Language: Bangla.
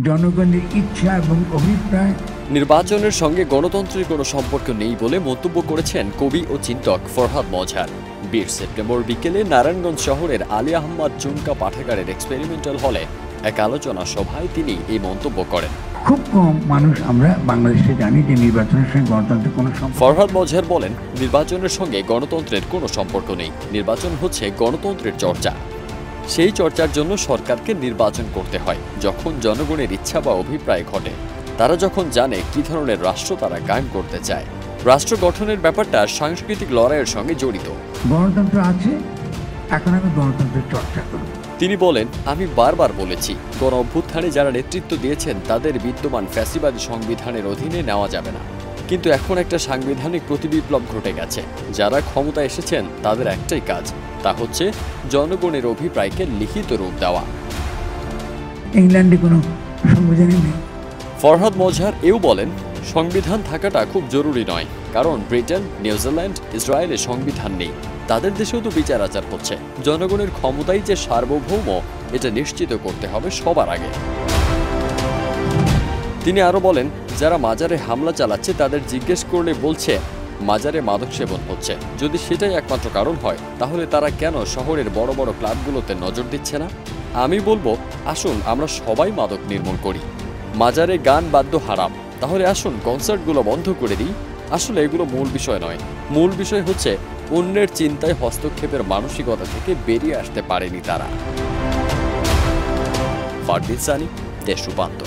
জনগণের ইচ্ছা এবং অভিপ্রায়। নির্বাচনের সঙ্গে গণতন্ত্রের কোনো সম্পর্ক নেই বলে মন্তব্য করেছেন কবি ও চিন্তক ফরহাদ মজহার। 20 সেপ্টেম্বর বিকেলে নারায়ণগঞ্জ শহরের আলী আহমদ চুনকা পাঠাগারের এক্সপেরিমেন্টাল হলে এক আলোচনা সভায় তিনি এই মন্তব্য করেন। খুব কম মানুষ আমরা বাংলাদেশে জানি যে নির্বাচনের সঙ্গে গণতন্ত্রের কোনো সম্পর্ক। ফরহাদ মজহার বলেন, নির্বাচনের সঙ্গে গণতন্ত্রের কোনো সম্পর্ক নেই। নির্বাচন হচ্ছে গণতন্ত্রের চর্চা। সেই চর্চার জন্য সরকারকে নির্বাচন করতে হয় যখন জনগণের ইচ্ছা বা অভিপ্রায় ঘটে। তারা যখন জানে কি ধরনের রাষ্ট্র তারা কায়েম করতে চায়। রাষ্ট্র গঠনের ব্যাপারটা সাংস্কৃতিক লড়াইয়ের সঙ্গে জড়িত। গণতন্ত্র আছে, এখন আমি গণতন্ত্রের চর্চা করব। তিনি বলেন, আমি বারবার বলেছি, গণ অভ্যুত্থানে যারা নেতৃত্ব দিয়েছেন তাদের বিদ্যমান ফ্যাসিবাদী সংবিধানের অধীনে নেওয়া যাবে না। কিন্তু এখন একটা সাংবিধানিক প্রতিবিপ্লব ঘটে গেছে। যারা ক্ষমতায় এসেছেন তাদের একটাই কাজ, তা হচ্ছে জনগণের অভিপ্রায়কে লিখিত রূপ দেওয়া। ইংল্যান্ডে কোনো সংবিধানই নেই। ফরহাদ মজহার এও বলেন, সংবিধান থাকাটা খুব জরুরি নয়, কারণ ব্রিটেন, নিউজিল্যান্ড, ইসরায়েলে সংবিধান নেই। তাদের দেশেও তো বিচার আচার হচ্ছে। জনগণের ক্ষমতাই যে সার্বভৌম, এটা নিশ্চিত করতে হবে সবার আগে। তিনি আরো বলেন, যারা মাজারে হামলা চালাচ্ছে তাদের জিজ্ঞেস করলে বলছে মাজারে মাদক সেবন হচ্ছে। যদি সেটাই একমাত্র কারণ হয়, তাহলে তারা কেন শহরের বড় বড় ক্লাবগুলোতে নজর দিচ্ছে না? আমি বলবো, আসুন আমরা সবাই মাদক নির্মূল করি। মাজারে গান বাদ্য হারাম, তাহলে আসুন কনসার্টগুলো বন্ধ করে দিই। আসলে এগুলো মূল বিষয় নয়। মূল বিষয় হচ্ছে অন্যের চিন্তায় হস্তক্ষেপের মানসিকতা থেকে বেরিয়ে আসতে পারেনি তারা। ফারদিন সানি, দেশ রূপান্তর।